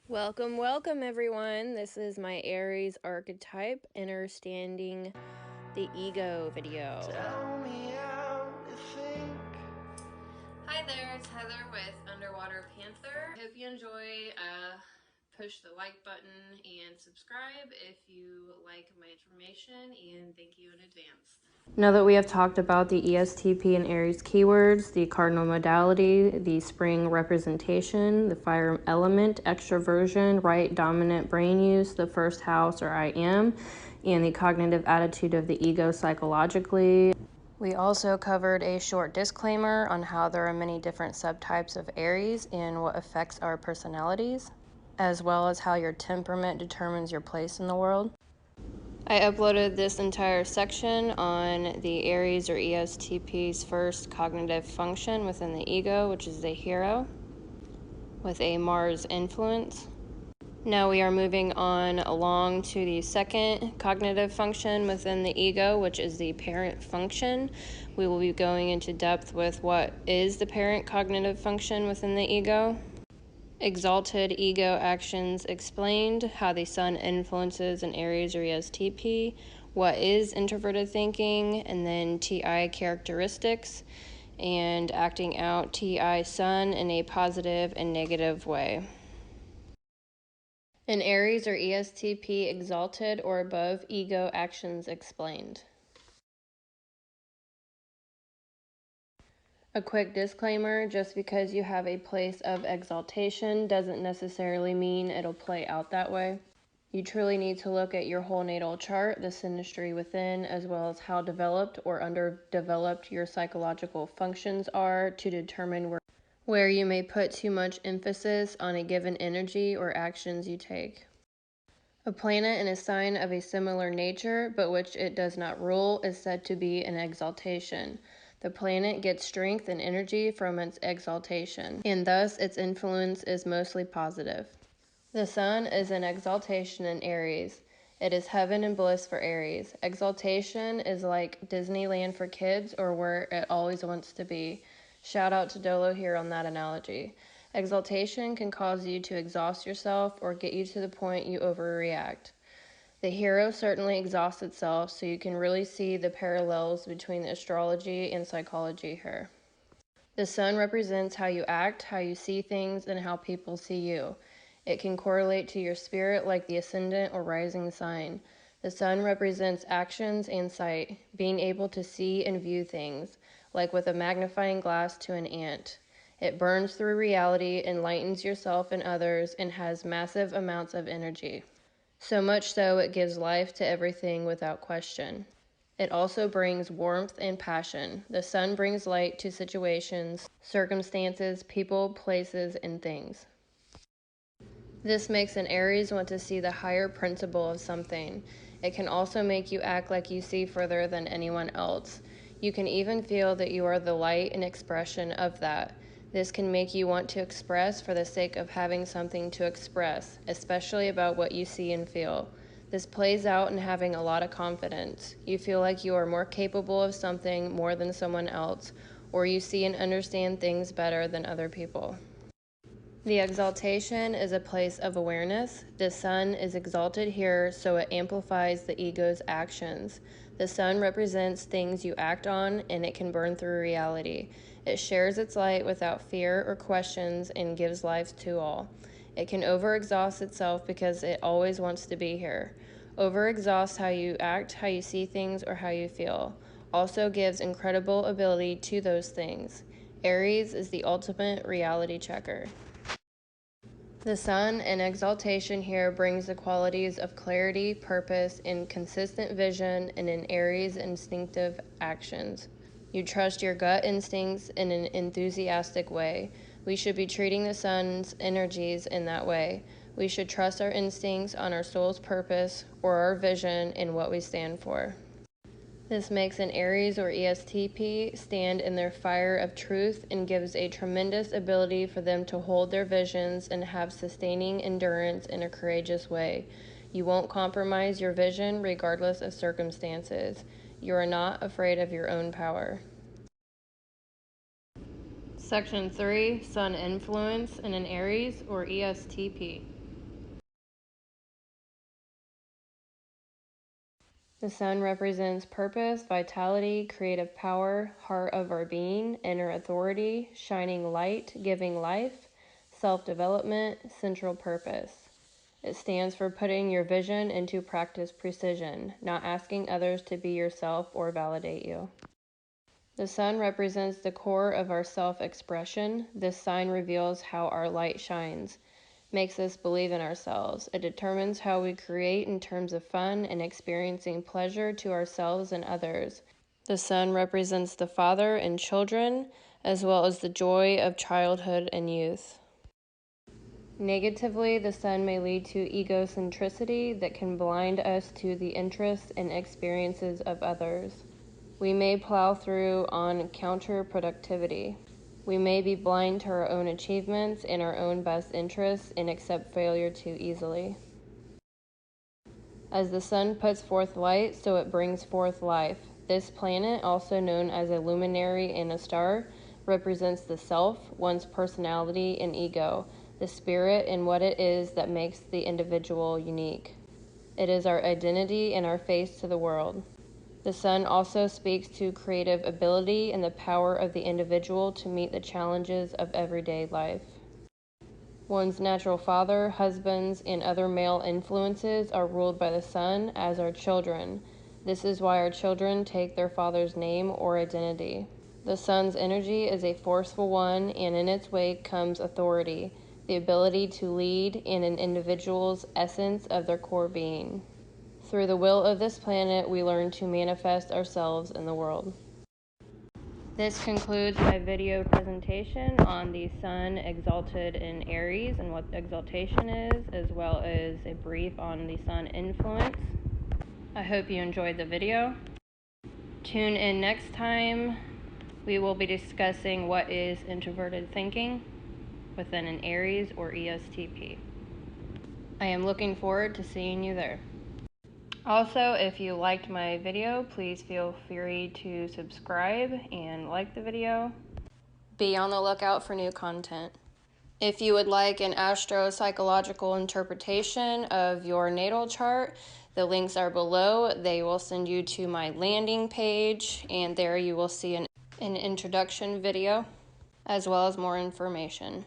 Welcome, welcome everyone. This is my Aries archetype, understanding the ego video. Tell me how to think. Hi there, it's Heather with Underwater Panther. Hope you enjoy. Push the like button and subscribe if you like my information, and thank you in advance. Now that we have talked about the ESTP and Aries keywords, the cardinal modality, the spring representation, the fire element, extroversion, right dominant brain use, the first house or I am, and the cognitive attitude of the ego psychologically. We also covered a short disclaimer on how there are many different subtypes of Aries and what affects our personalities, as well as how your temperament determines your place in the world. I uploaded this entire section on the Aries or ESTP's first cognitive function within the ego, which is the hero, with a Mars influence. Now we are moving on along to the second cognitive function within the ego, which is the parent function. We will be going into depth with what is the parent cognitive function within the ego. Exalted ego actions explained, how the sun influences an Aries or ESTP, what is introverted thinking, and then TI characteristics, and acting out TI sun in a positive and negative way. An Aries or ESTP exalted or above ego actions explained. A quick disclaimer, just because you have a place of exaltation doesn't necessarily mean it'll play out that way. You truly need to look at your whole natal chart, the synastry within, as well as how developed or underdeveloped your psychological functions are to determine where you may put too much emphasis on a given energy or actions you take. A planet in a sign of a similar nature, but which it does not rule, is said to be an exaltation. The planet gets strength and energy from its exaltation, and thus its influence is mostly positive. The sun is an exaltation in Aries. It is heaven and bliss for Aries. Exaltation is like Disneyland for kids, or where it always wants to be. Shout out to Dolo here on that analogy. Exaltation can cause you to exhaust yourself or get you to the point you overreact. The hero certainly exhausts itself, so you can really see the parallels between astrology and psychology here. The sun represents how you act, how you see things, and how people see you. It can correlate to your spirit like the ascendant or rising sign. The sun represents actions and sight, being able to see and view things, like with a magnifying glass to an ant. It burns through reality, enlightens yourself and others, and has massive amounts of energy. So much so it gives life to everything without question. It also brings warmth and passion. The sun brings light to situations, circumstances, people, places, and things. This makes an Aries want to see the higher principle of something. It can also make you act like you see further than anyone else. You can even feel that you are the light and expression of that. This can make you want to express for the sake of having something to express, especially about what you see and feel. This plays out in having a lot of confidence. You feel like you are more capable of something more than someone else, or you see and understand things better than other people. The exaltation is a place of awareness. The sun is exalted here, so it amplifies the ego's actions. The sun represents things you act on, and it can burn through reality. It shares its light without fear or questions and gives life to all. It can overexhaust itself because it always wants to be here. Overexhaust how you act, how you see things, or how you feel. Also gives incredible ability to those things. Aries is the ultimate reality checker. The sun and exaltation here brings the qualities of clarity, purpose, and consistent vision in an Aries instinctive actions. You trust your gut instincts in an enthusiastic way. We should be treating the sun's energies in that way. We should trust our instincts on our soul's purpose or our vision and what we stand for. This makes an Aries or ESTP stand in their fire of truth and gives a tremendous ability for them to hold their visions and have sustaining endurance in a courageous way. You won't compromise your vision regardless of circumstances. You are not afraid of your own power. Section 3, Sun Influence in an Aries or ESTP. The sun represents purpose, vitality, creative power, heart of our being, inner authority, shining light, giving life, self-development, central purpose. It stands for putting your vision into practice precision, not asking others to be yourself or validate you. The sun represents the core of our self-expression. This sign reveals how our light shines, makes us believe in ourselves. It determines how we create in terms of fun and experiencing pleasure to ourselves and others. The sun represents the father and children, as well as the joy of childhood and youth. Negatively, the sun may lead to egocentricity that can blind us to the interests and experiences of others. We may plow through on counterproductivity. We may be blind to our own achievements and our own best interests and accept failure too easily. As the sun puts forth light, so it brings forth life. This planet, also known as a luminary and a star, represents the self, one's personality and ego, the spirit and what it is that makes the individual unique. It is our identity and our face to the world. The sun also speaks to creative ability and the power of the individual to meet the challenges of everyday life. One's natural father, husbands, and other male influences are ruled by the sun, as are children. This is why our children take their father's name or identity. The sun's energy is a forceful one, and in its wake comes authority, the ability to lead, and an individual's essence of their core being. Through the will of this planet, we learn to manifest ourselves in the world. This concludes my video presentation on the sun exalted in Aries and what exaltation is, as well as a brief on the sun influence. I hope you enjoyed the video. Tune in next time. We will be discussing what is introverted thinking within an Aries or ESTP. I am looking forward to seeing you there. Also, if you liked my video, please feel free to subscribe and like the video. Be on the lookout for new content. If you would like an astro-psychological interpretation of your natal chart, the links are below. They will send you to my landing page, and there you will see an introduction video, as well as more information.